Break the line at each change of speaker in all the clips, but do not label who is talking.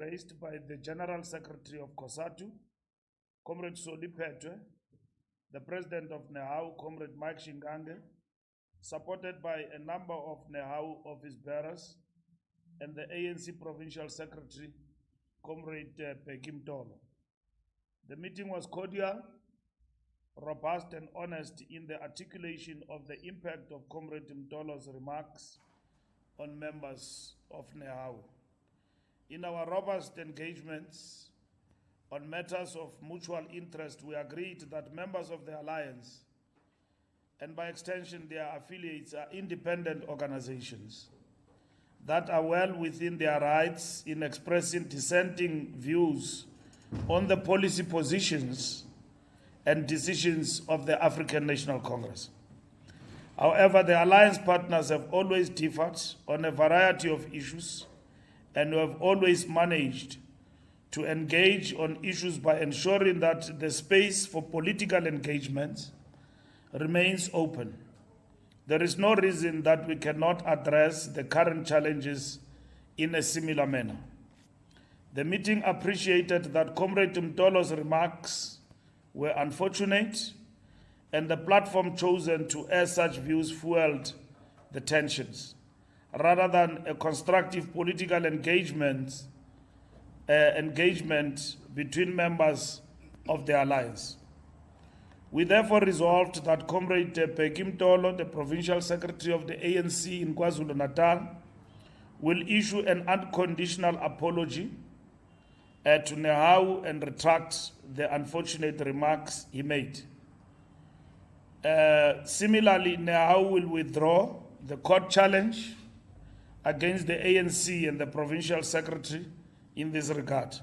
raised by the General Secretary of COSATU, Comrade Soli Petwe, the President of NEHAWU, Comrade Mike Shingange, supported by a number of NEHAWU office bearers, and the ANC Provincial Secretary, Comrade Fikile Mbalula. The meeting was cordial, robust, and honest in the articulation of the impact of Comrade Mbalula's remarks on members of NEHAWU. In our robust engagements on matters of mutual interest, we agreed that members of the Alliance, and by extension their affiliates, are independent organizations that are well within their rights in expressing dissenting views on the policy positions and decisions of the African National Congress. However, the Alliance partners have always differed on a variety of issues and have always managed to engage on issues by ensuring that the space for political engagement remains open. There is no reason that we cannot address the current challenges in a similar manner. The meeting appreciated that Comrade Mbalula's remarks were unfortunate, and the platform chosen to air such views fueled the tensions, rather than a constructive political engagement between members of the Alliance. We therefore resolved that Comrade Fikile Mbalula, the Provincial Secretary of the ANC in KwaZulu-Natal, will issue an unconditional apology to NEHAWU and retract the unfortunate remarks he made. Similarly, NEHAWU will withdraw the court challenge against the ANC and the Provincial Secretary in this regard.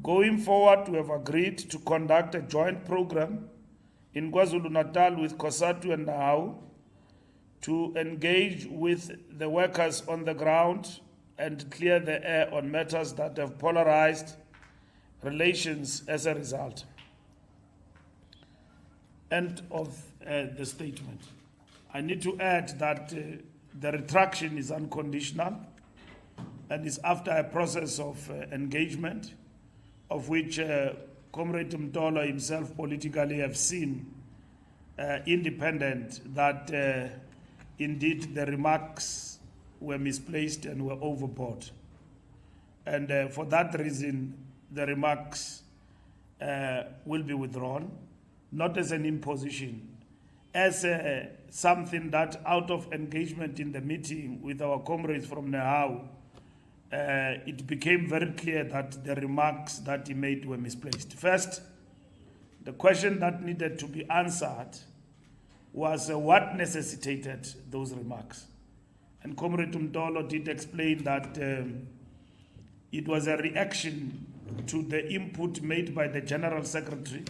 Going forward, we have agreed to conduct a joint program in KwaZulu-Natal with COSATU and NEHAWU to engage with the workers on the ground and clear the air on matters that have polarized relations as a result. End of the statement. I need to add that the retraction is unconditional and is after a process of engagement, of which Comrade Mbalula himself politically have seen independent that indeed the remarks were misplaced and were overboard. And for that reason, the remarks will be withdrawn, not as an imposition, as something that out of engagement in the meeting with our comrades from NEHAWU, it became very clear that the remarks that he made were misplaced. First, the question that needed to be answered was what necessitated those remarks. And Comrade Mbalula did explain that it was a reaction to the input made by the General Secretary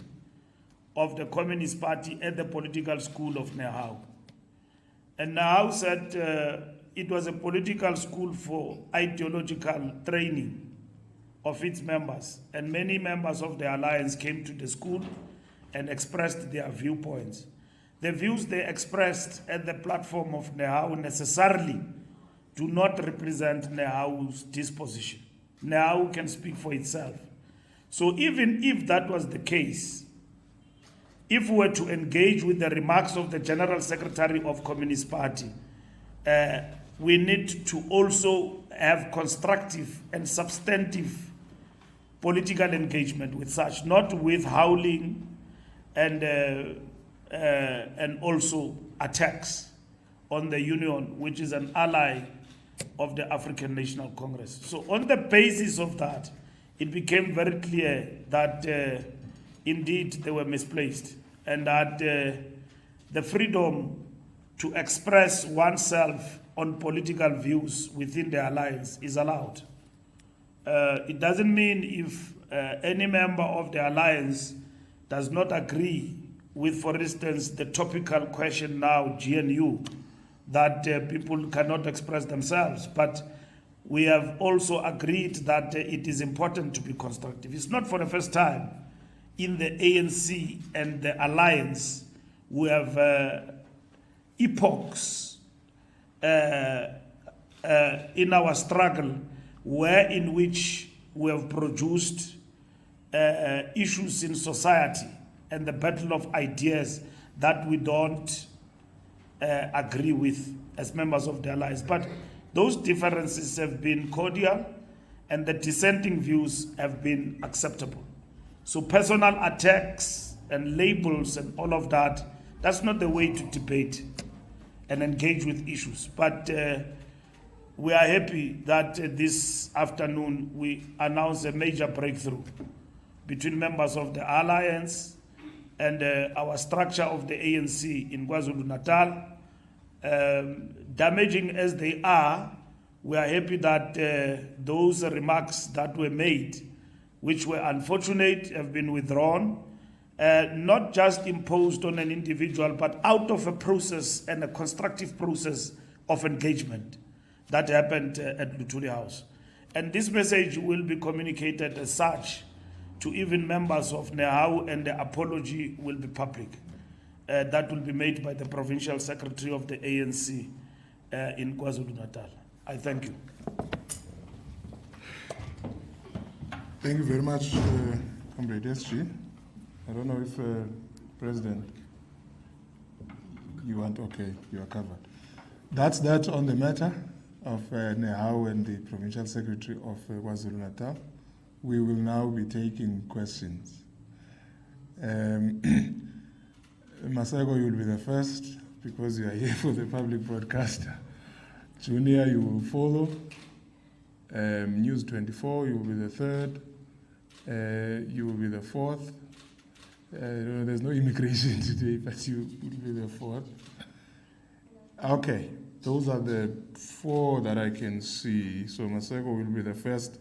of the Communist Party at the political school of NEHAWU. And NEHAWU said it was a political school for ideological training of its members, and many members of the Alliance came to the school and expressed their viewpoints. The views they expressed at the platform of NEHAWU necessarily do not represent NEHAWU's disposition. NEHAWU can speak for itself. So even if that was the case, if we were to engage with the remarks of the General Secretary of Communist Party, we need to also have constructive and substantive political engagement with such, not with howling and also attacks on the Union, which is an ally of the African National Congress. So on the basis of that, it became very clear that indeed they were misplaced, and that the freedom to express oneself on political views within the Alliance is allowed. It doesn't mean if any member of the Alliance does not agree with, for instance, the topical question now, GNU, that people cannot express themselves. But we have also agreed that it is important to be constructive. It's not for the first time in the ANC and the Alliance we have epochs in our struggle in which we have produced issues in society and the battle of ideas that we don't agree with as members of the alliance. But those differences have been cordial and the dissenting views have been acceptable. So personal attacks and labels and all of that, that's not the way to debate and engage with issues. But we are happy that this afternoon we announce a major breakthrough between members of the alliance and our structure of the ANC in KwaZulu-Natal. Damaging as they are, we are happy that those remarks that were made, which were unfortunate, have been withdrawn, not just imposed on an individual, but out of a process and a constructive process of engagement that happened at Luthuli House. And this message will be communicated as such to even members of NEHAWU, and the apology will be public. That will be made by the Provincial Secretary of the ANC in KwaZulu-Natal. I thank you.
Thank you very much, Comrade SG. I don't know if President, you want, okay, you are covered. That's that on the matter of NEHAWU and the Provincial Secretary of KwaZulu-Natal. We will now be taking questions. Masego, you will be the first because you are here for the public broadcaster. Junior, you will follow. News 24, you will be the third. You will be the fourth. There's no immigration today, but you will be the fourth. Okay, those are the four that I can see. So Masego will be the first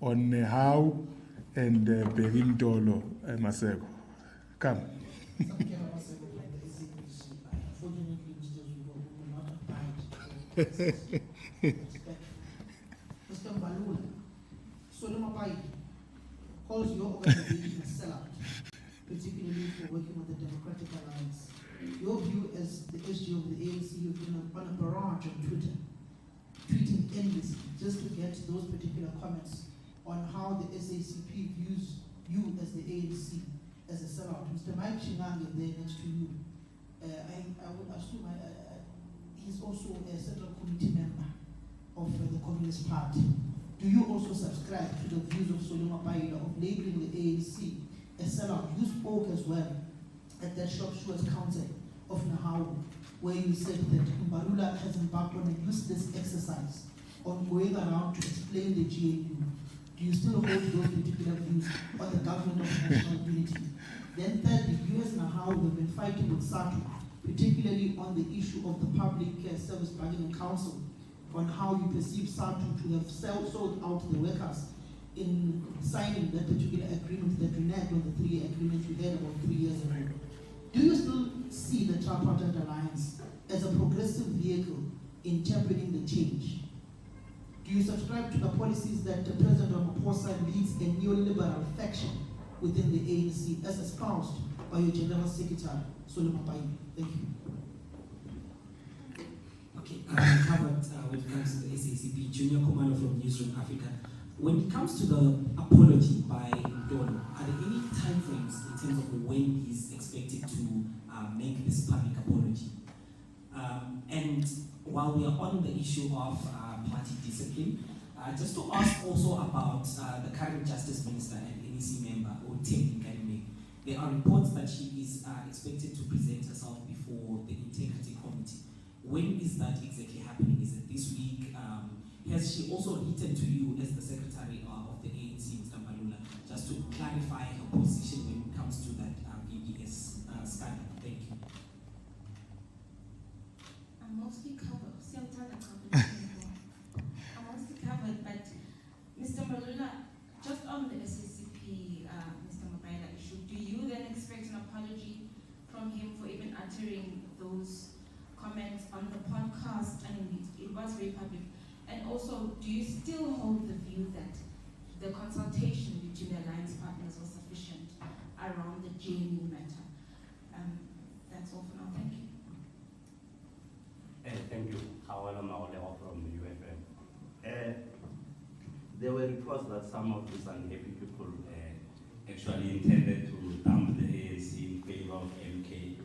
on NEHAWU and Berindolo Masego. Come.
Mr. Mbalula, Solomon calls your organization a sellout, particularly for working with the Democratic Alliance. Your view as the SG of the ANC, you've been on a barrage on Twitter, tweeting endlessly just to get those particular comments on how the SACP views you as the ANC as a sellout. Mr. Mike Shinange there next to you, I would assume he's also a central committee member of the Communist Party. Do you also subscribe to the views of Solomon Paida of labeling the ANC a sellout? You spoke as well at that Shropshire's Council of NEHAWU, where you said that Mbalula has embarked on a useless exercise on going around to explain the GNU. Do you still hold those particular views on the government of national unity? Then thirdly, you as NEHAWU have been fighting with SATU, particularly on the issue of the Public Service Bargaining Council, on how you perceive SATU to have sold out the workers in signing that particular agreement that reneged on the 3-year agreement we had about 3 years ago. Do you still see the Tripartite Alliance as a progressive vehicle in championing the change? Do you subscribe to the policies that President Ramaphosa leads a neoliberal faction within the ANC as espoused by your General Secretary, Solomon Paida? Thank you.
Okay, covered when it comes to the SACP, Junior Commander from Newsroom Africa. When it comes to the apology by Ndolo, are there any timeframes in terms of when he's expected to make this public apology? And while we are on the issue of party discipline, just to ask also about the current Justice Minister and NEC member, Otem Nkalime. There are reports that she is expected to present herself before the Integrity Committee. When is that exactly happening? Is it this week? Has she also written to you as the Secretary of the ANC, Mr. Mbalula, just to clarify her position when it comes to that BBS scandal? Thank you.
I'm mostly covered. I'm mostly covered, but Mr. Mbalula, just on the SACP, Mr. Mabaila issue, do you then expect an apology from him for even uttering those comments on the podcast? I mean, it was very public. And also, do you still hold the view that the consultation between the alliance partners was sufficient around the GNU matter? That's all for now. Thank you.
Thank you. Hawala Maole from UFM. There were were reports that some of these unhappy people actually intended to dump the ANC in favor of MK.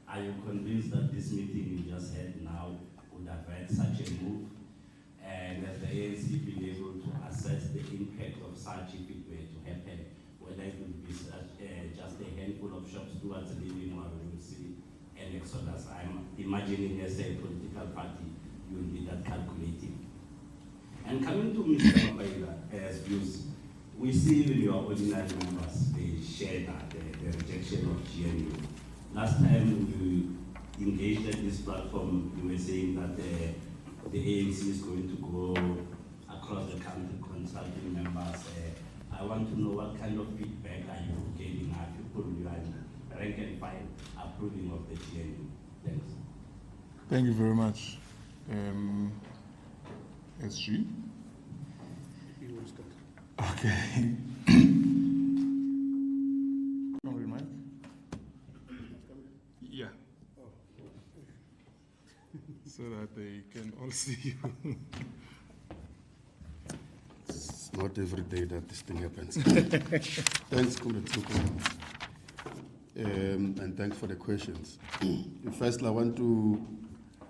Are you convinced that this meeting you just had now would avert such a move? And has the ANC been able to assess the impact of such if it were to happen, whether it would be just a handful of shops towards leaving, or we will see an exodus? I'm imagining as a political party, you will be that calculating. And coming to Mr. Mbalula's views, we see even your ordinary members, they share that, the rejection of GNU. Last time we engaged at this platform, you were saying that the ANC is going to go across the country consulting members. I want to know what kind of feedback are you getting? Are people you are rank and file approving of the GNU? Thanks.
Thank you very much. SG? Okay. Yeah. So that they can all see you.
It's not every day that this thing happens. Thanks, Kumetsuko. And thanks for the questions. Firstly, I want to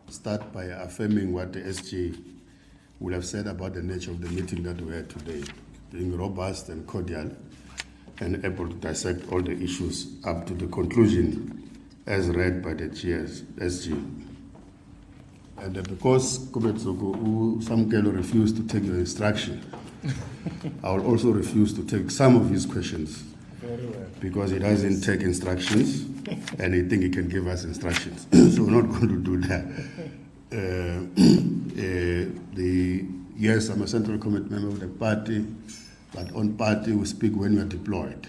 start by affirming what the SG would have said about the nature of the meeting that we had today, being robust and cordial and able to dissect all the issues up to the conclusion as read by the SG. And because Kumetsuko, some girl refused to take your instruction, I will also refuse to take some of his questions.
Very well.
Because he doesn't take instructions and he thinks he can give us instructions. So we're not going to do that. Yes, I'm a Central Committee member of the party, but on party we speak when we are deployed.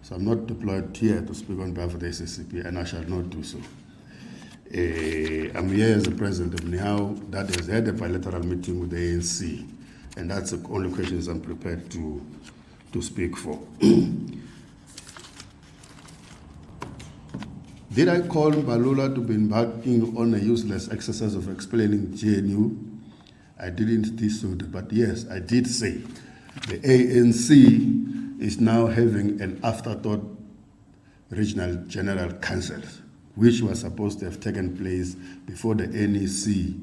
So I'm not deployed here to speak on behalf of the SSCP, and I shall not do so. I'm here as the president of NEHAWU that has had a bilateral meeting with the ANC, and that's the only questions I'm prepared to speak for. Did I call Mbalula to be embarking on a useless exercise of explaining GNU? I didn't do so, but yes, I did say the ANC is now having an afterthought regional general council, which was supposed to have taken place before the NEC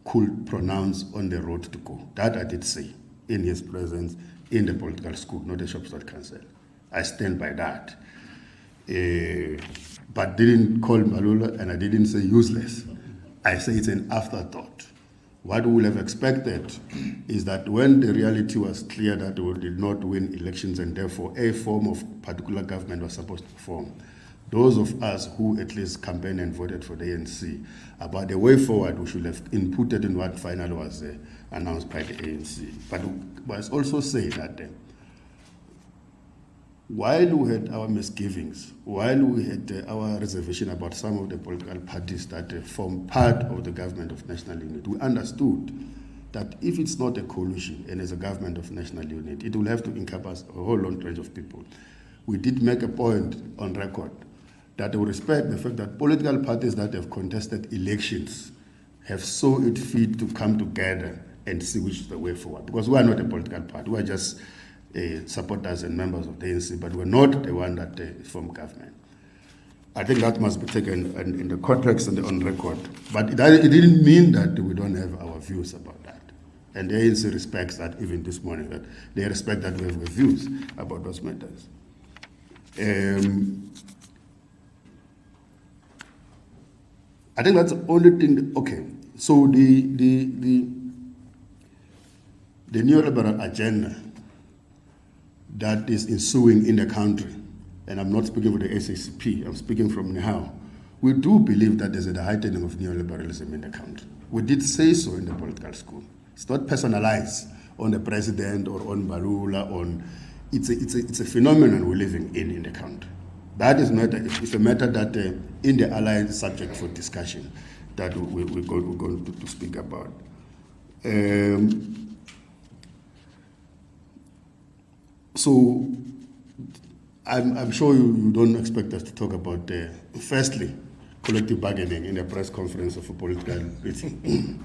could pronounce on the road to go. That I did say in his presence in the political school, not the Shopstart Council. I stand by that. But didn't call Mbalula, and I didn't say useless. I say it's an afterthought. What we would have expected is that when the reality was clear that we did not win elections and therefore a form of particular government was supposed to form, those of us who at least campaigned and voted for the ANC, about the way forward, we should have inputted in what finally was announced by the ANC. But it was also said that while we had our misgivings, while we had our reservation about some of the political parties that form part of the government of national unity, we understood that if it's not a coalition and it's a government of national unity, it will have to encompass a whole long range of people. We did make a point on record that we respect the fact that political parties that have contested elections have saw it fit to come together and see which is the way forward. Because we are not a political party, we are just supporters and members of the ANC, but we're not the one that form government. I think that must be taken in the context and on record. But it didn't mean that we don't have our views about that. And the ANC respects that even this morning, that they respect that we have views about those matters. I think that's the only thing. Okay, so the neoliberal agenda that is ensuing in the country, and I'm not speaking for the SACP, I'm speaking from NEHAWU, we do believe that there's a heightening of neoliberalism in the country. We did say so in the political school. It's not personalized on the president or on Mbalula. It's a phenomenon we're living in the country. That is not it's a matter that in the alliance is subject for discussion that we're going to speak about. So I'm sure you don't expect us to talk about, firstly, collective bargaining in a press conference of a political meeting.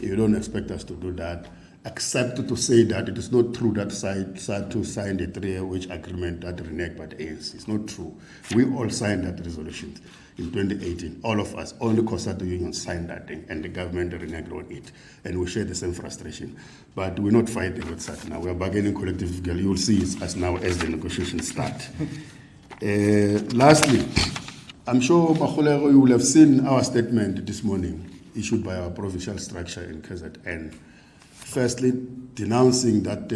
You don't expect us to do that. accept to say that it is not true that SADC signed a 3-year wage agreement that reneged by the ANC. It's not true. We all signed that resolution in 2018. All of us, only COSATU union signed that thing, and the government reneged on it. And we share the same frustration. But we're not fighting with SADC now. We're bargaining collectively. You'll see it as now as the negotiations start. Lastly, I'm sure, Makholego, you will have seen our statement this morning issued by our provincial structure in KZN. Firstly, denouncing that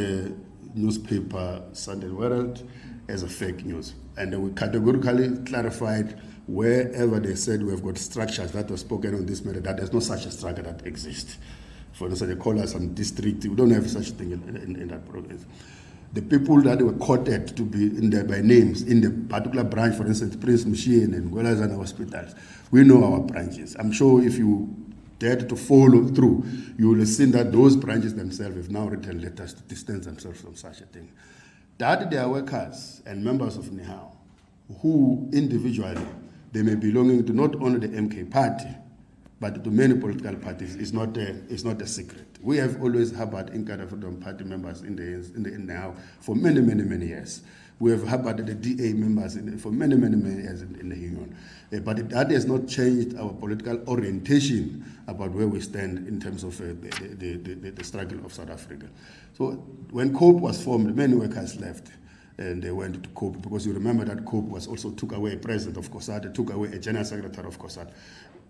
newspaper, Sunday World, as a fake news. And then we categorically clarified wherever they said we have got structures that were spoken on this matter, that there's no such a structure that exists. For instance, they call us some district, we don't have such a thing in that province. The people that were quoted to be in there by names in the particular branch, for instance, Prince Machine and Gwelazana hospitals, we know our branches. I'm sure if you dared to follow through, you will have seen that those branches themselves have now written letters to distance themselves from such a thing. That they are workers and members of NEHAWU who individually, they may be belonging to not only the MK party, but to many political parties, is not a secret. We have always harbored Inkatha Freedom Party members in NEHAWU for many, many, many years. We have harbored the DA members for many, many, many years in the union. But that has not changed our political orientation about where we stand in terms of the struggle of South Africa. So when COPE was formed, many workers left and they went to COPE, because you remember that COPE was also took away a president of COSATU, took away a general secretary of COSATU.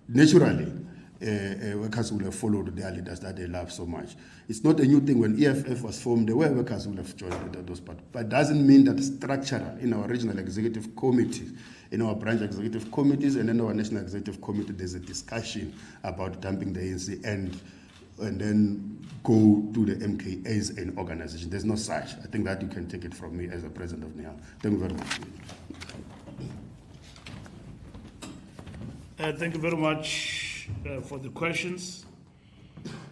Naturally, workers will have followed their leaders that they love so much. It's not a new thing. When EFF was formed, there were workers who have joined those parties. But it doesn't mean that structural in our regional executive committees, in our branch executive committees, and in our national executive committee, there's a discussion about dumping the ANC and then go to the MK as an organization. There's no such. I think that you can take it from me as a president of NEHAWU. Thank you very much.
Thank you very much for the questions.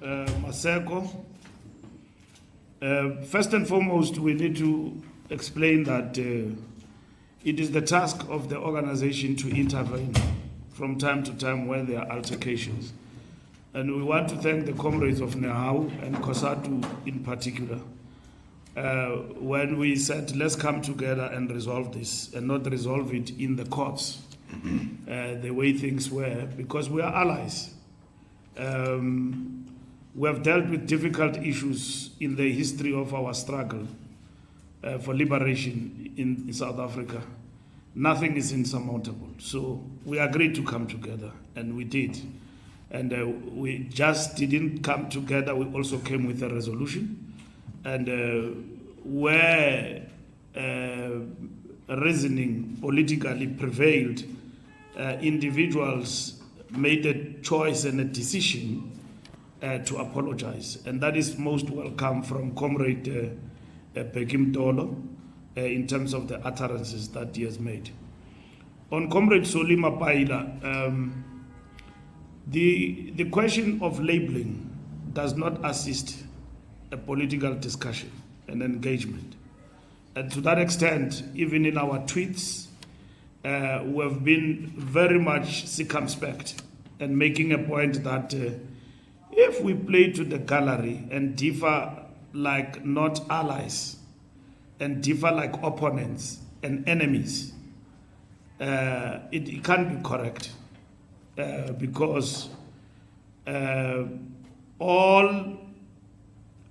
Maseko, first and foremost, we need to explain that it is the task of the organization to intervene from time to time when there are altercations. And we want to thank the comrades of NEHAWU and COSATU in particular. When we said, let's come together and resolve this and not resolve it in the courts, the way things were, because we are allies. We have dealt with difficult issues in the history of our struggle for liberation in South Africa. Nothing is insurmountable. So we agreed to come together, and we did. And we just didn't come together, we also came with a resolution. And where reasoning politically prevailed, individuals made a choice and a decision to apologize. And that is most welcome from Comrade Begim Dolo in terms of the utterances that he has made. On Comrade Solima Paila, the question of labeling does not assist a political discussion and engagement. And to that extent, even in our tweets, we have been very much circumspect and making a point that if we play to the gallery and differ like not allies and differ like opponents and enemies, it can't be correct because all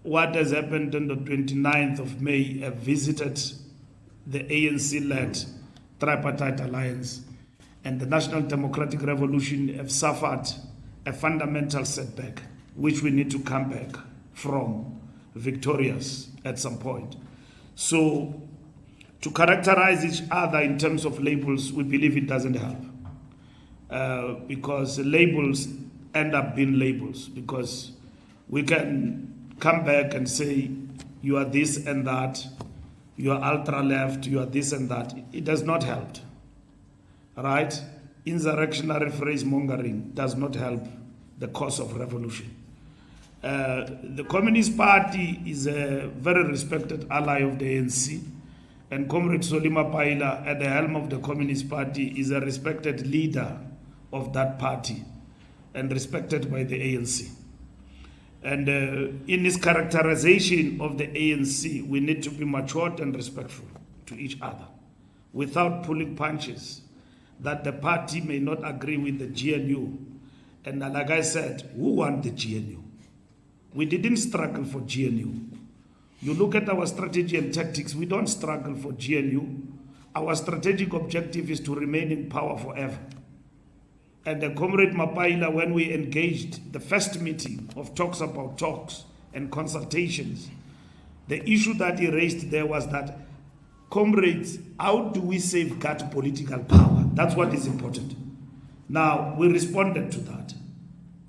what has happened on the 29th of May have visited the ANC-led tripartite alliance, and the National Democratic Revolution have suffered a fundamental setback, which we need to come back from victorious at some point. So to characterize each other in terms of labels, we believe it doesn't help because labels end up being labels, because we can come back and say you are this and that, you are ultra-left, you are this and that. It does not help, right? Insurrectionary phrase-mongering does not help the cause of revolution. The Communist Party is a very respected ally of the ANC, and Comrade Solima Paila at the helm of the Communist Party is a respected leader of that party and respected by the ANC. And in his characterization of the ANC, we need to be matured and respectful to each other without pulling punches, that the party may not agree with the GNU. And like I said, who won the GNU? We didn't struggle for GNU. You look at our strategy and tactics, we don't struggle for GNU. Our strategic objective is to remain in power forever. And Comrade Mapaila, when we engaged the first meeting of talks about talks and consultations, the issue that he raised there was that, comrades, how do we safeguard political power? That's what is important. Now, we responded to that.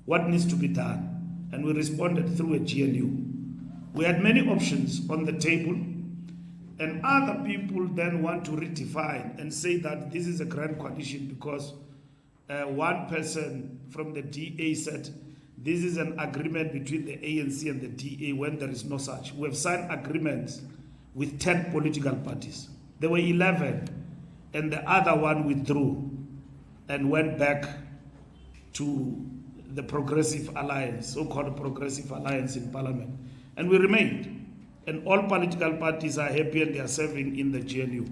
What needs to be done? And we responded through a GNU. We had many options on the table, and other people then want to redefine and say that this is a grand coalition because one person from the DA said this is an agreement between the ANC and the DA when there is no such. We have signed agreements with 10 political parties. There were 11, and the other one withdrew and went back to the Progressive Alliance, so-called Progressive Alliance in Parliament. And we remained. And all political parties are happy and they are serving in the GNU.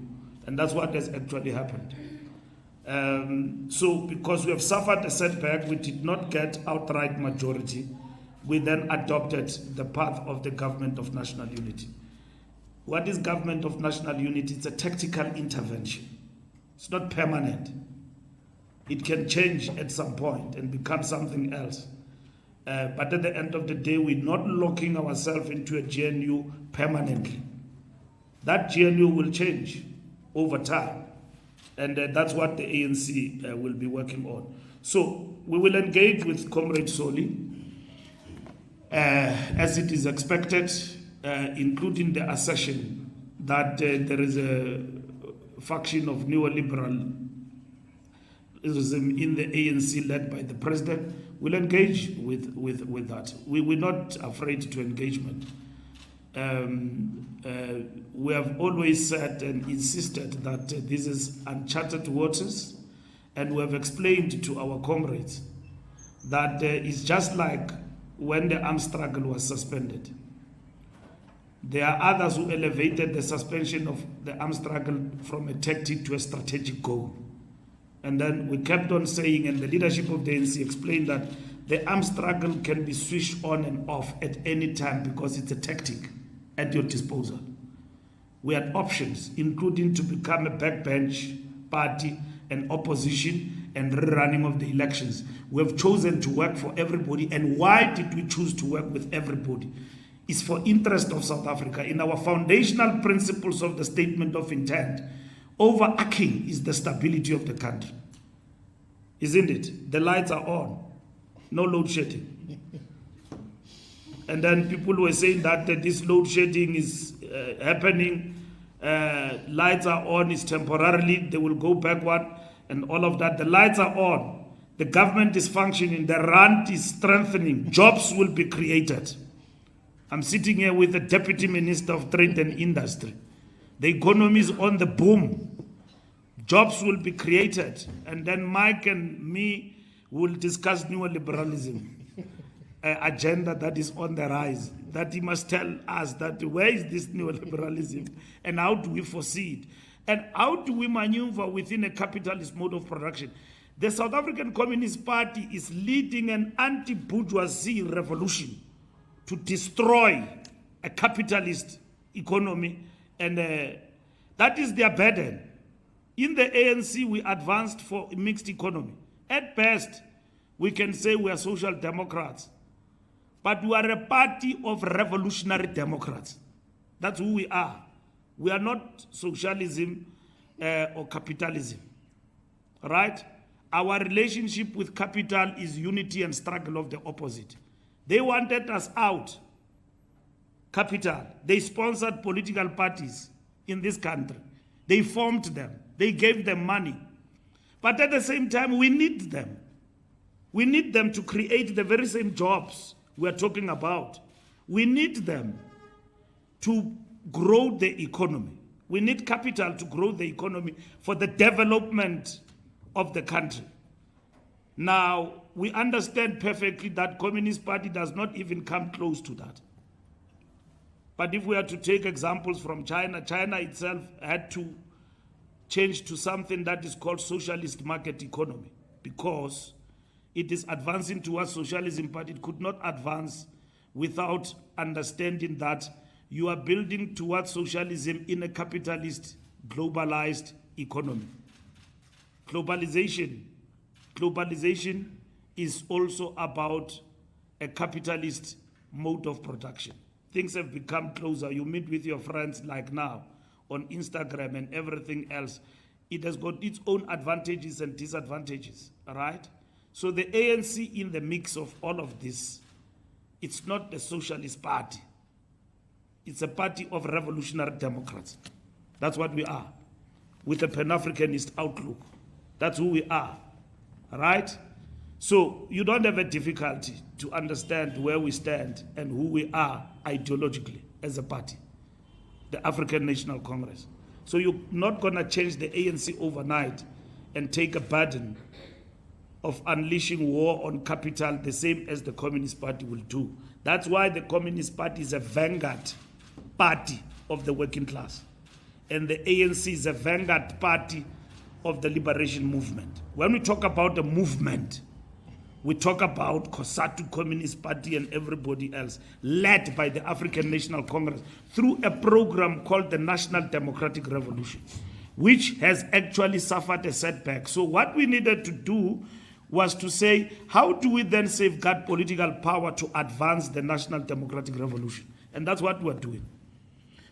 And that's what has actually happened. So because we have suffered a setback, we did not get outright majority. We then adopted the path of the Government of National Unity. What is Government of National Unity? It's a tactical intervention. It's not permanent. It can change at some point and become something else. But at the end of the day, we're not locking ourselves into a GNU permanently. That GNU will change over time. And that's what the ANC will be working on. So we will engage with Comrade Soli as it is expected, including the assertion that there is a faction of neoliberalism in the ANC led by the president. We'll engage with that. We're not afraid to engagement. We have always said and insisted that this is uncharted waters, and we have explained to our comrades that it's just like when the armed struggle was suspended. There are others who elevated the suspension of the armed struggle from a tactic to a strategic goal. And then we kept on saying, and the leadership of the ANC explained that the armed struggle can be switched on and off at any time because it's a tactic at your disposal. We had options, including to become a backbench party and opposition and rerunning of the elections. We have chosen to work for everybody. And why did we choose to work with everybody? It's for interest of South Africa. In our foundational principles of the statement of intent, overarching is the stability of the country. Isn't it? The lights are on. No load shedding. And then people were saying that this load shedding is happening. Lights are on, it's temporarily. They will go backward and all of that. The lights are on. The government is functioning. The rand is strengthening. Jobs will be created. I'm sitting here with the Deputy Minister of Trade and Industry. The economy is on the boom. Jobs will be created. And then Mike and me will discuss neoliberalism agenda that is on the rise. That he must tell us that where is this neoliberalism and how do we foresee it? And how do we maneuver within a capitalist mode of production? The South African Communist Party is leading an anti-bourgeoisie revolution to destroy a capitalist economy, and that is their burden. In the ANC, we advanced for a mixed economy. At best, we can say we are social democrats, but we are a party of revolutionary democrats. That's who we are. We are not socialism or capitalism, right? Our relationship with capital is unity and struggle of the opposite. They wanted us out. Capital. They sponsored political parties in this country. They formed them. They gave them money. But at the same time, we need them. We need them to create the very same jobs we're talking about. We need them to grow the economy. We need capital to grow the economy for the development of the country. Now, we understand perfectly that Communist Party does not even come close to that. But if we are to take examples from China, China itself had to change to something that is called socialist market economy because it is advancing towards socialism, but it could not advance without understanding that you are building towards socialism in a capitalist, globalized economy. Globalization is also about a capitalist mode of production. Things have become closer. You meet with your friends like now on Instagram and everything else. It has got its own advantages and disadvantages, all right? So the ANC in the mix of all of this, it's not a socialist party. It's a party of revolutionary democrats. That's what we are, with a Pan-Africanist outlook. That's who we are, all right? So you don't have a difficulty to understand where we stand and who we are ideologically as a party, the African National Congress. So you're not going to change the ANC overnight and take a burden of unleashing war on capital the same as the Communist Party will do. That's why the Communist Party is a vanguard party of the working class. And the ANC is a vanguard party of the liberation movement. When we talk about the movement, we talk about COSATU, Communist Party, and everybody else, led by the African National Congress through a program called the National Democratic Revolution, which has actually suffered a setback. So what we needed to do was to say, how do we then safeguard political power to advance the National Democratic Revolution? And that's what we're doing.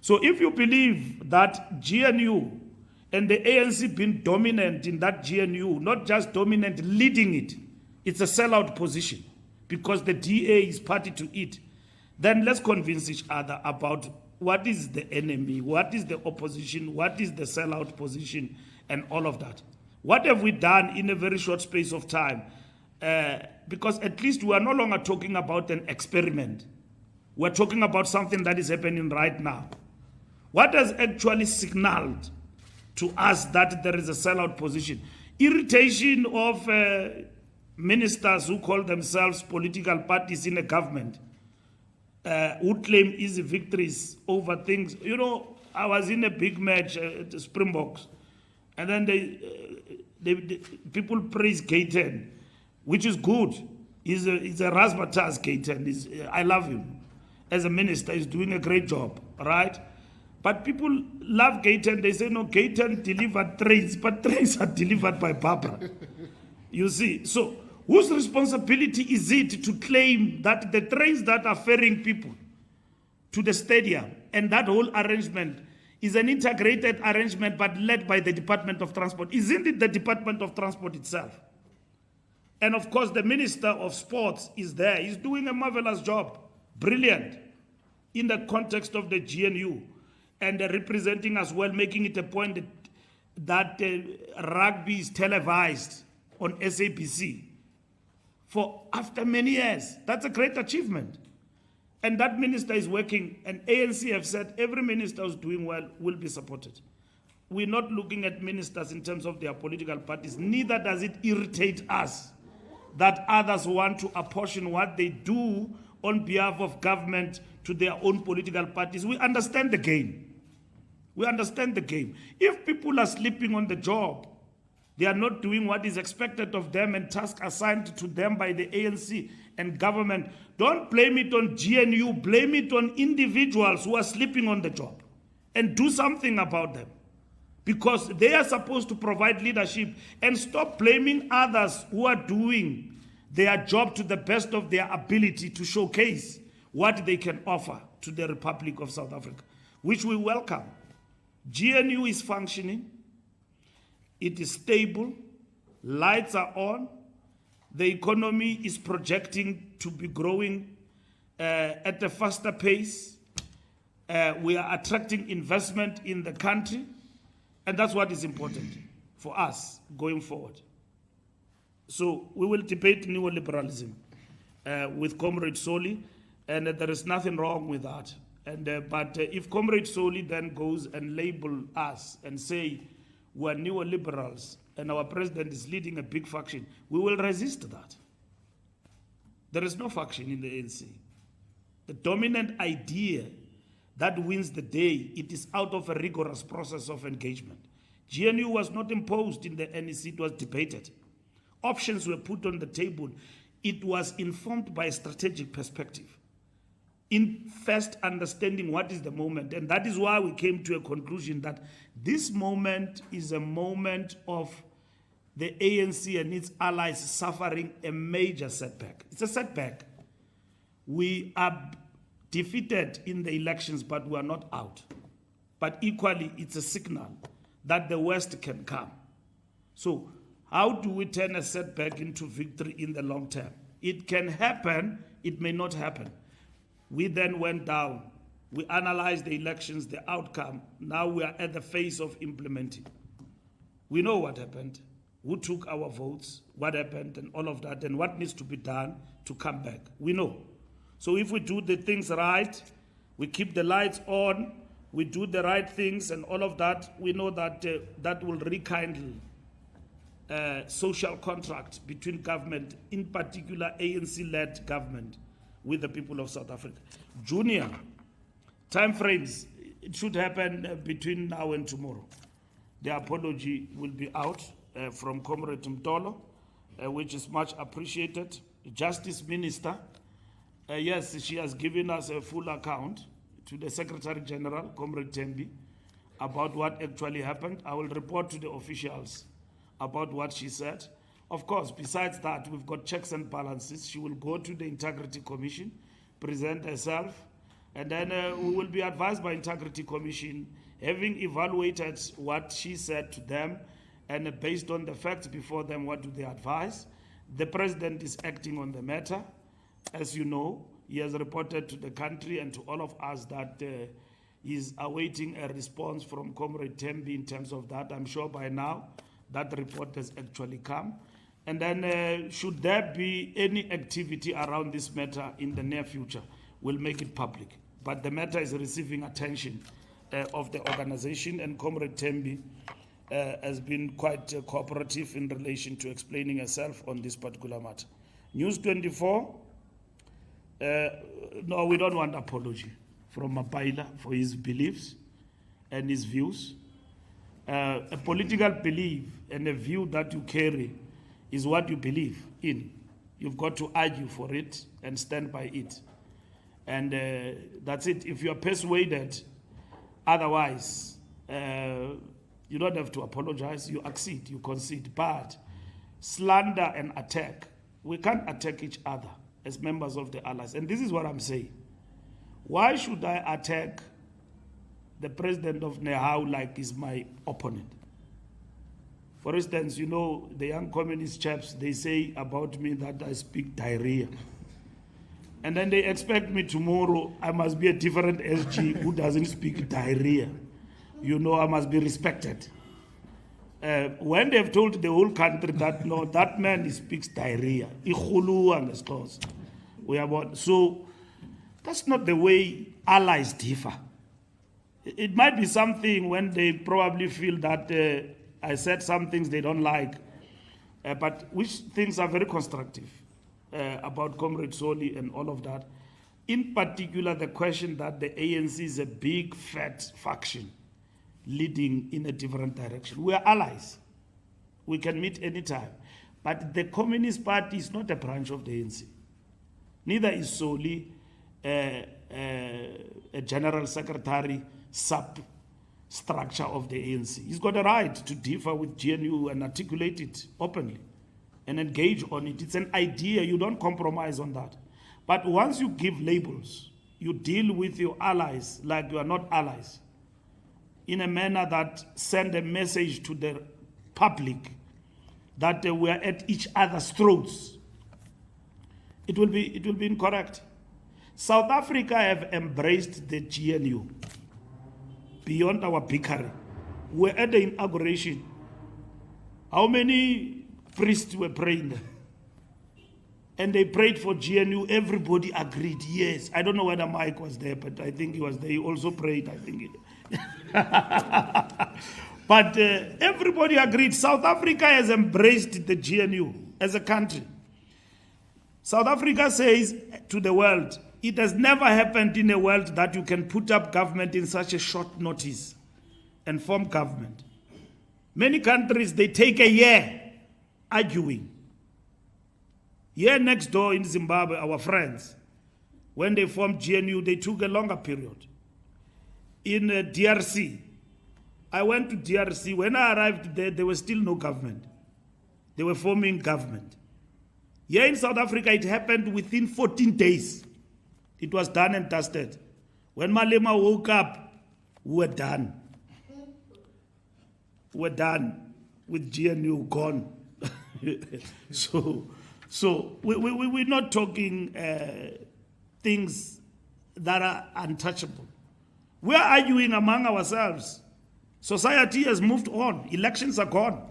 So if you believe that GNU and the ANC being dominant in that GNU, not just dominant, leading it, it's a sellout position because the DA is party to it, then let's convince each other about what is the enemy, what is the opposition, what is the sellout position, and all of that. What have we done in a very short space of time? Because at least we are no longer talking about an experiment. We're talking about something that is happening right now. What has actually signaled to us that there is a sellout position? Irritation of ministers who call themselves political parties in a government, who claim easy victories over things. You know, I was in a big match at the Springboks, and then people praise Gayton, which is good. He's a razzmatazz, Gayton. I love him. As a minister, he's doing a great job, right? But people love Gayton. They say, no, Gayton delivered trains, but trains are delivered by Barbara. You see, so whose responsibility is it to claim that the trains that are ferrying people to the stadium and that whole arrangement is an integrated arrangement but led by the Department of Transport? Isn't it the Department of Transport itself? And of course, the Minister of Sports is there. He's doing a marvelous job, brilliant, in the context of the GNU, and representing as well, making it a point that rugby is televised on SABC for after many years. That's a great achievement. And that minister is working, and ANC have said every minister who's doing well will be supported. We're not looking at ministers in terms of their political parties. Neither does it irritate us that others want to apportion what they do on behalf of government to their own political parties. We understand the game. We understand the game. If people are sleeping on the job, they are not doing what is expected of them and tasks assigned to them by the ANC and government, don't blame it on GNU, blame it on individuals who are sleeping on the job and do something about them, because they are supposed to provide leadership, and stop blaming others who are doing their job to the best of their ability to showcase what they can offer to the Republic of South Africa, which we welcome. GNU is functioning. It is stable. Lights are on. The economy is projecting to be growing at a faster pace. We are attracting investment in the country. And that's what is important for us going forward. So we will debate neoliberalism with Comrade Soli, and there is nothing wrong with that. But if Comrade Soli then goes and label us and say we're neoliberals, and our president is leading a big faction, we will resist that. There is no faction in the ANC. The dominant idea that wins the day, it is out of a rigorous process of engagement. GNU was not imposed in the NEC, it was debated. Options were put on the table. It was informed by a strategic perspective. In first understanding what is the moment, and that is why we came to a conclusion that this moment is a moment of the ANC and its allies suffering a major setback. It's a setback. We are defeated in the elections, but we are not out. But equally, it's a signal that the West can come. So how do we turn a setback into victory in the long term? It can happen, it may not happen. We then went down. We analyzed the elections, the outcome. Now we are at the phase of implementing. We know what happened, who took our votes, what happened, and all of that, and what needs to be done to come back. We know. So if we do the things right, we keep the lights on, we do the right things and all of that, we know that that will rekindle social contract between government, in particular ANC-led government, with the people of South Africa. Junior, timeframes, it should happen between now and tomorrow. The apology will be out from Comrade Mtolo, which is much appreciated. Justice Minister, yes, she has given us a full account to the Secretary General, Comrade Tembi, about what actually happened. I will report to the officials about what she said. Of course, besides that, we've got checks and balances. She will go to the Integrity Commission, present herself, and then we will be advised by Integrity Commission, having evaluated what she said to them, and based on the facts before them, what do they advise? The President is acting on the matter. As you know, he has reported to the country and to all of us that he's awaiting a response from Comrade Tembi in terms of that. I'm sure by now that report has actually come. And then should there be any activity around this matter in the near future, we'll make it public. But the matter is receiving attention of the organization, and Comrade Tembi has been quite cooperative in relation to explaining herself on this particular matter. News 24, no, we don't want apology from Mapaila for his beliefs and his views. A political belief and a view that you carry is what you believe in. You've got to argue for it and stand by it. And that's it. If you're persuaded otherwise, you don't have to apologize. You accede, you concede. But slander and attack, we can't attack each other as members of the allies. And this is what I'm saying. Why should I attack the president of NEHAWU like he's my opponent? For instance, you know, the young communist chaps, they say about me that I speak diarrhea. And then they expect me tomorrow, I must be a different SG who doesn't speak diarrhea. You know, I must be respected. When they've told the whole country that, no, that man speaks diarrhea. So that's not the way allies differ. It might be something when they probably feel that I said some things they don't like, but which things are very constructive about Comrade Soli and all of that. In particular, the question that the ANC is a big, fat faction leading in a different direction. We are allies. We can meet anytime. But the Communist Party is not a branch of the ANC. Neither is Soli a general secretary substructure of the ANC. He's got a right to differ with GNU and articulate it openly and engage on it. It's an idea. You don't compromise on that. But once you give labels, you deal with your allies like you are not allies, in a manner that send a message to the public that we are at each other's throats, it will be incorrect. South Africa have embraced the GNU beyond our bickering. We're at the inauguration. How many priests were praying there? And they prayed for GNU. Everybody agreed, yes. I don't know whether Mike was there, but I think he was there. He also prayed, I think. But everybody agreed. South Africa has embraced the GNU as a country. South Africa says to the world, it has never happened in a world that you can put up government in such a short notice and form government. Many countries, they take a year arguing. Here next door in Zimbabwe, our friends, when they formed GNU, they took a longer period. In DRC, I went to DRC. When I arrived there was still no government. They were forming government. Here in South Africa, it happened within 14 days. It was done and dusted. When Malema woke up, we were done. We're done with GNU gone. So we're not talking things that are untouchable. We're arguing among ourselves. Society has moved on. Elections are gone.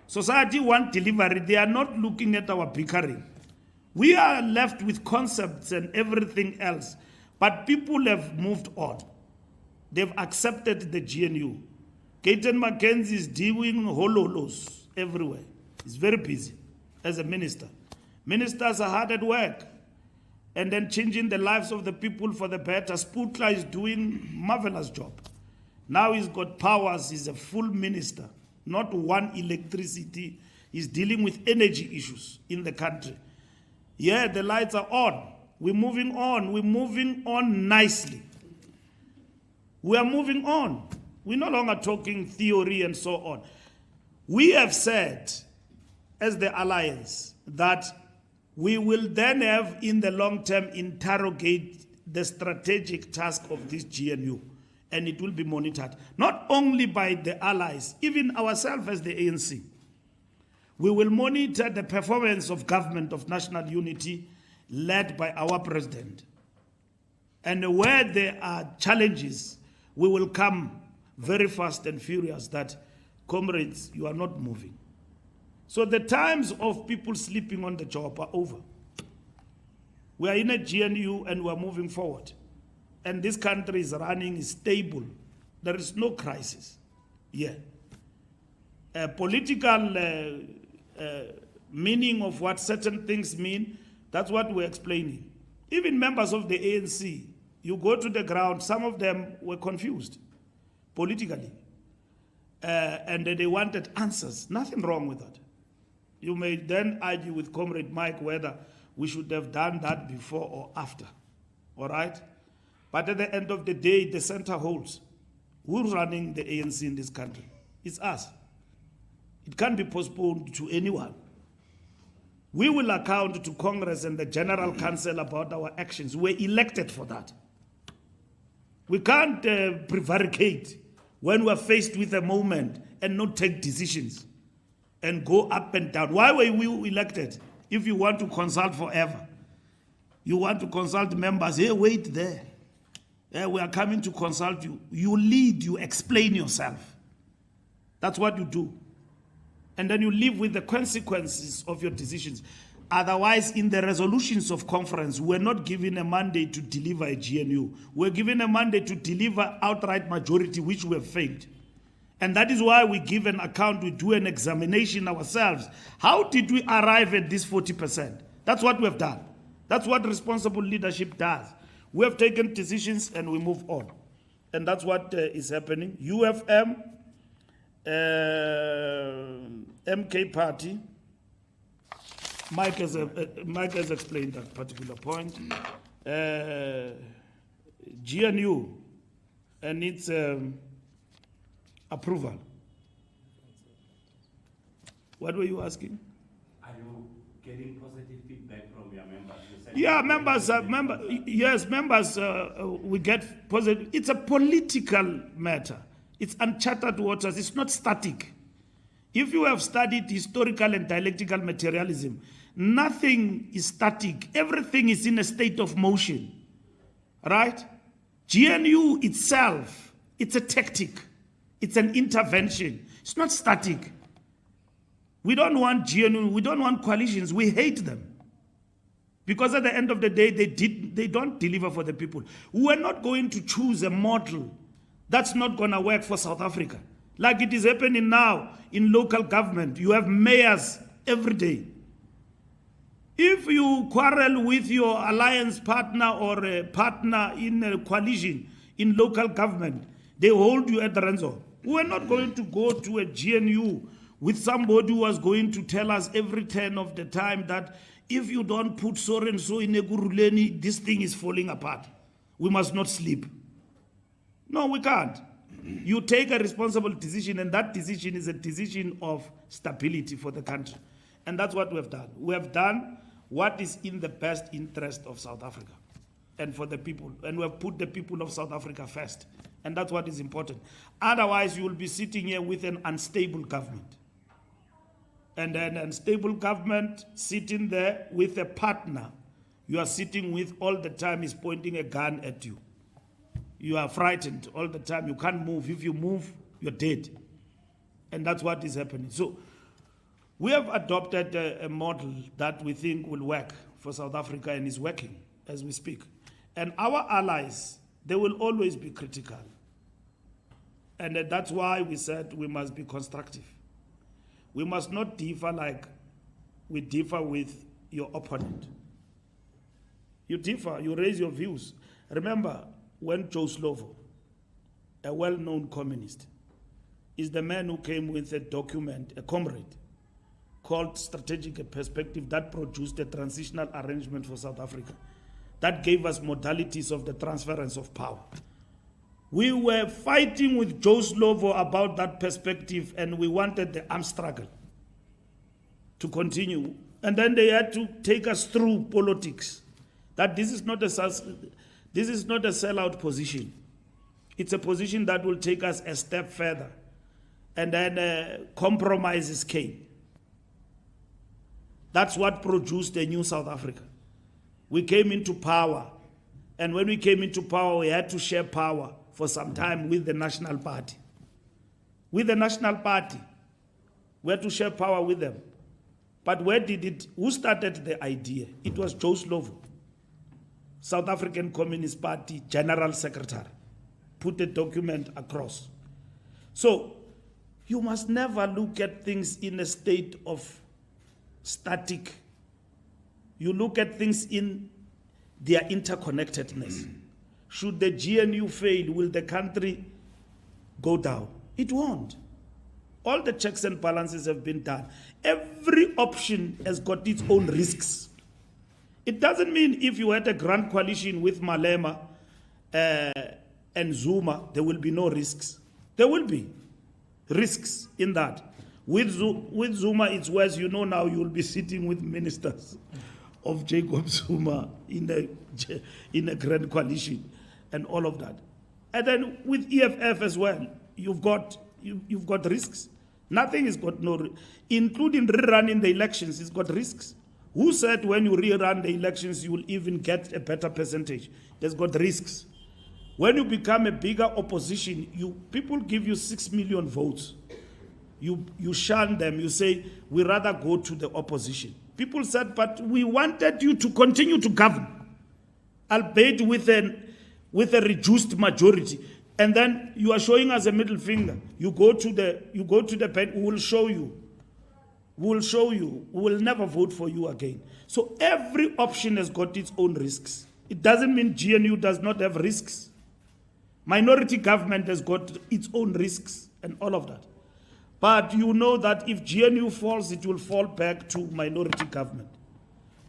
Society wants delivery. They are not looking at our bickering. We are left with concepts and everything else. But people have moved on. They've accepted the GNU. Keaton Mackenzie is doing hololos everywhere. He's very busy as a minister. Ministers are hard at work. And then changing the lives of the people for the better. Sputla is doing a marvelous job. Now he's got powers. He's a full minister. Not one electricity. He's dealing with energy issues in the country. Yeah, the lights are on. We're moving on. We're moving on nicely. We are moving on. We're no longer talking theory and so on. We have said, as the alliance, that we will then have, in the long term, interrogate the strategic task of this GNU. And it will be monitored, not only by the allies, even ourselves as the ANC. We will monitor the performance of government of national unity led by our president. And where there are challenges, we will come very fast and furious that, comrades, you are not moving. So the times of people sleeping on the job are over. We are in a GNU and we are moving forward. And this country is running, is stable. There is no crisis. Yeah. Political meaning of what certain things mean, that's what we're explaining. Even members of the ANC, you go to the ground, some of them were confused politically. And they wanted answers. Nothing wrong with that. You may then argue with Comrade Mike whether we should have done that before or after. All right? But at the end of the day, the center holds. Who's running the ANC in this country? It's us. It can't be postponed to anyone. We will account to Congress and the General Council about our actions. We're elected for that. We can't prevaricate when we're faced with a moment and not take decisions and go up and down. Why were we elected if you want to consult forever? You want to consult members, hey, wait there. We are coming to consult you. You lead, you explain yourself. That's what you do. And then you live with the consequences of your decisions. Otherwise, in the resolutions of conference, we're not given a mandate to deliver a GNU. We're given a mandate to deliver outright majority, which we have failed. And that is why we give an account, we do an examination ourselves. How did we arrive at this 40%? That's what we have done. That's what responsible leadership does. We have taken decisions and we move on. And that's what is happening. UFM, MK Party, Mike has explained that particular point. GNU and its approval. What were you asking?
Are you getting positive feedback from your members?
Yeah, members, we get positive. It's a political matter. It's uncharted waters. It's not static. If you have studied historical and dialectical materialism, nothing is static. Everything is in a state of motion. Right? GNU itself, it's a tactic. It's an intervention. It's not static. We don't want GNU. We don't want coalitions. We hate them. Because at the end of the day, they don't deliver for the people. We're not going to choose a model that's not going to work for South Africa. like it is happening now in local government. You have mayors every day. If you quarrel with your alliance partner or a partner in a coalition in local government, they hold you at ransom. We're not going to go to a GNU with somebody who was going to tell us every turn of the time that if you don't put so and so in a Guruleni, this thing is falling apart. We must not sleep. No, we can't. You take a responsible decision, and that decision is a decision of stability for the country. And that's what we have done. We have done what is in the best interest of South Africa and for the people. And we have put the people of South Africa first. And that's what is important. Otherwise, you will be sitting here with an unstable government. And an unstable government sitting there with a partner you are sitting with all the time is pointing a gun at you. You are frightened all the time. You can't move. If you move, you're dead. And that's what is happening. So we have adopted a model that we think will work for South Africa and is working as we speak. And our allies, they will always be critical. And that's why we said we must be constructive. We must not differ like we differ with your opponent. You differ, you raise your views. Remember, when Joe Slovo, a well-known communist, is the man who came with a document, a comrade, called Strategic Perspective, that produced a transitional arrangement for South Africa, that gave us modalities of the transference of power. We were fighting with Joe Slovo about that perspective, and we wanted the armed struggle to continue. And then they had to take us through politics. That this is not a sellout position. It's a position that will take us a step further. And then compromises came. That's what produced a new South Africa. We came into power. And when we came into power, we had to share power for some time with the National Party. With the National Party. We had to share power with them. But who started the idea? It was Joe Slovo, South African Communist Party General Secretary, put a document across. So you must never look at things in a state of static. You look at things in their interconnectedness. Should the GNU fail, will the country go down? It won't. All the checks and balances have been done. Every option has got its own risks. It doesn't mean if you had a grand coalition with Malema and Zuma, there will be no risks. There will be risks in that. With Zuma, it's worse. You know now you will be sitting with ministers of Jacob Zuma in a grand coalition and all of that. And then with EFF as well, you've got risks. Nothing has got no, including rerunning the elections, it's got risks. Who said when you rerun the elections, you will even get a better percentage? There's got risks. When you become a bigger opposition, people give you 6 million votes. You shun them. You say, we rather go to the opposition. People said, but we wanted you to continue to govern, albeit with a reduced majority. And then you are showing us a middle finger. You go to the pen, we will show you. We will show you. We will never vote for you again. So every option has got its own risks. It doesn't mean GNU does not have risks. Minority government has got its own risks and all of that. But you know that if GNU falls, it will fall back to minority government.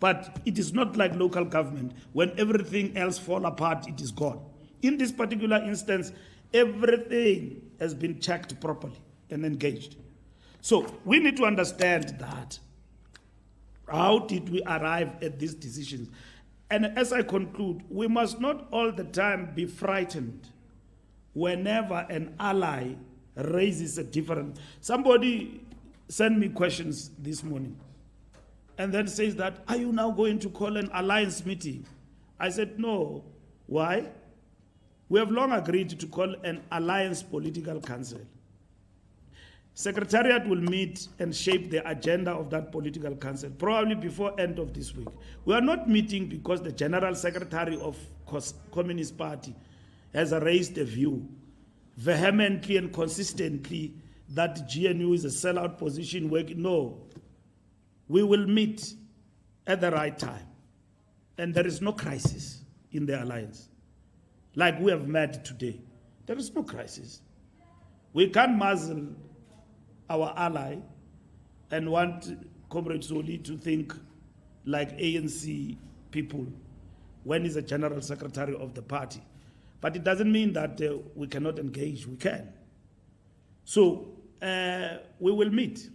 But it is not like local government. When everything else falls apart, it is gone. In this particular instance, everything has been checked properly and engaged. So we need to understand that. How did we arrive at these decisions? And as I conclude, we must not all the time be frightened whenever an ally raises a different. Somebody sent me questions this morning and then says that, are you now going to call an alliance meeting? I said, no. Why? We have long agreed to call an alliance political council. Secretariat will meet and shape the agenda of that political council, probably before end of this week. We are not meeting because the General Secretary of Communist Party has raised a view vehemently and consistently that GNU is a sellout position. No, we will meet at the right time. And there is no crisis in the alliance. Like we have met today, there is no crisis. We can't muzzle our ally and want Comrade Zoli to think like ANC people when he's a general secretary of the party. But it doesn't mean that we cannot engage. We can. So we will meet.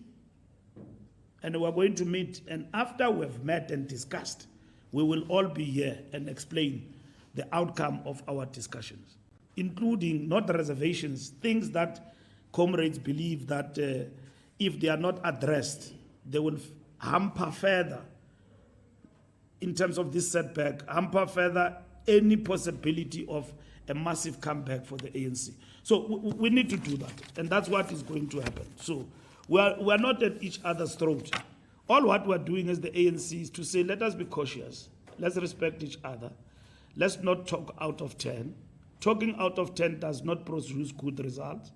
And we're going to meet. And after we've met and discussed, we will all be here and explain the outcome of our discussions, including not the reservations, things that comrades believe that if they are not addressed, they will hamper further in terms of this setback, hamper further any possibility of a massive comeback for the ANC. So we need to do that, and that's what is going to happen. So we're not at each other's throat. All what we're doing as the ANC is to say, let us be cautious, let's respect each other, let's not talk out of turn. Talking out of turn does not produce good results.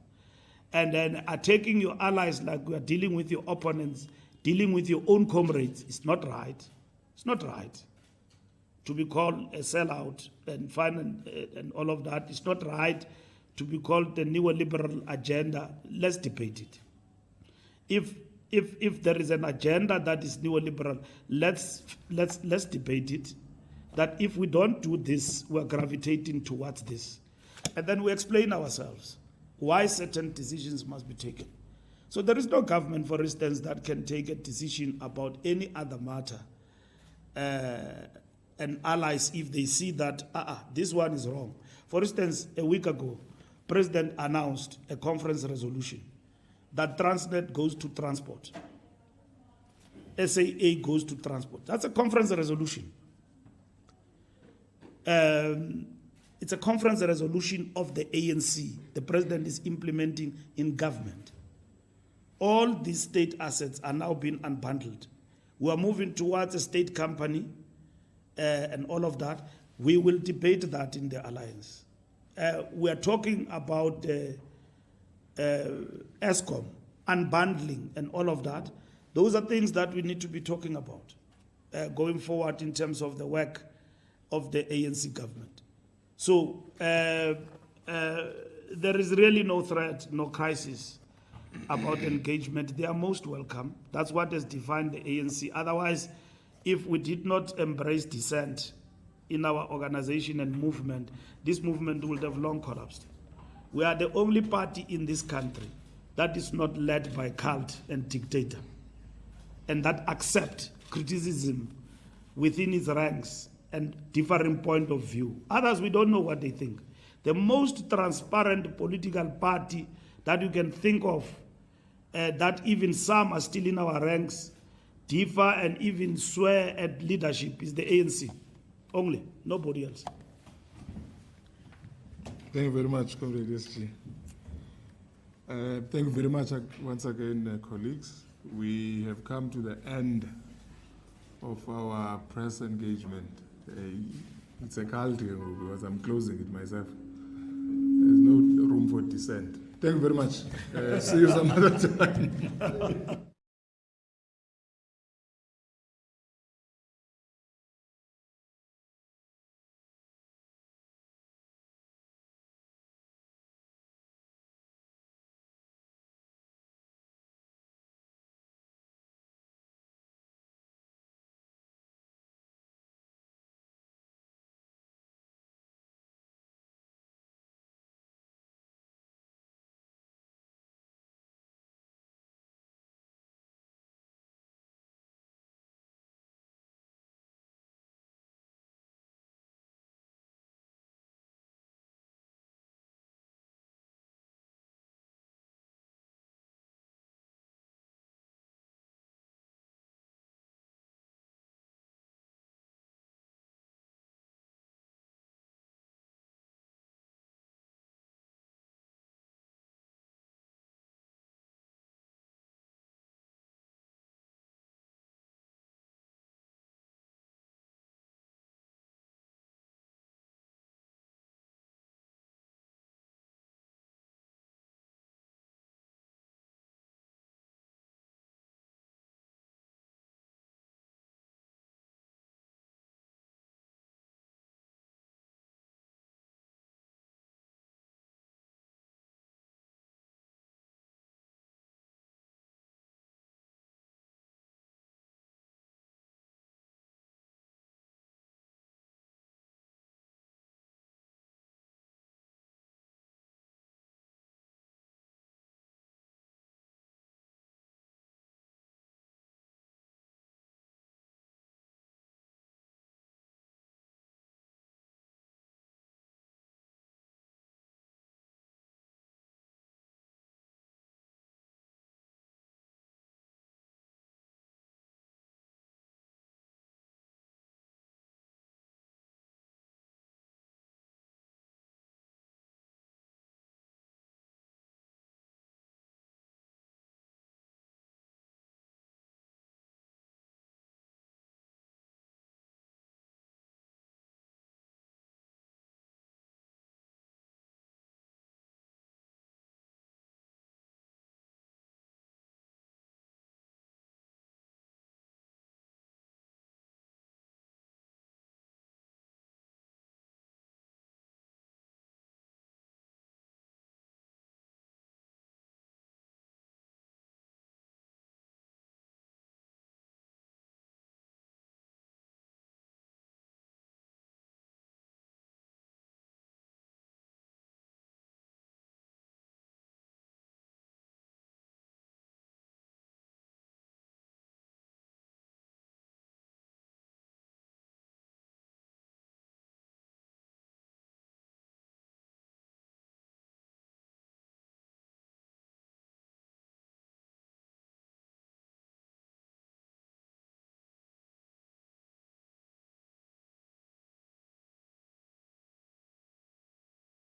And then attacking your allies like we are dealing with your opponents, dealing with your own comrades, is not right. It's not right to be called a sellout and all of that. It's not right to be called the neoliberal agenda. Let's debate it. If there is an agenda that is neoliberal, let's debate it. That if we don't do this, we're gravitating towards this. And then we explain ourselves why certain decisions must be taken. So there is no government, for instance, that can take a decision about any other matter and allies if they see that this one is wrong. For instance, a week ago, President announced a conference resolution that Transnet goes to transport. SAA goes to transport. That's a conference resolution. It's a conference resolution of the ANC. The president is implementing in government. All these state assets are now being unbundled. We are moving towards a state company and all of that. We will debate that in the alliance. We are talking about ESCOM, unbundling and all of that. Those are things that we need to be talking about going forward in terms of the work of the ANC government. So there is really no threat, no crisis about engagement. They are most welcome. That's what has defined the ANC. Otherwise, if we did not embrace dissent in our organization and movement, this movement would have long collapsed. We are the only party in this country that is not led by cult and dictator, and that accept criticism within its ranks and differing point of view. Others, we don't know what they think. The most transparent political party that you can think of, that even some are still in our ranks, differ and even swear at leadership, is the ANC. Only, nobody else.
Thank you very much, Comrade SG. Thank you very much once again, colleagues. We have come to the end of our press engagement. It's a cult because I'm closing it myself. There's no room for dissent. Thank you very much. See you some other time.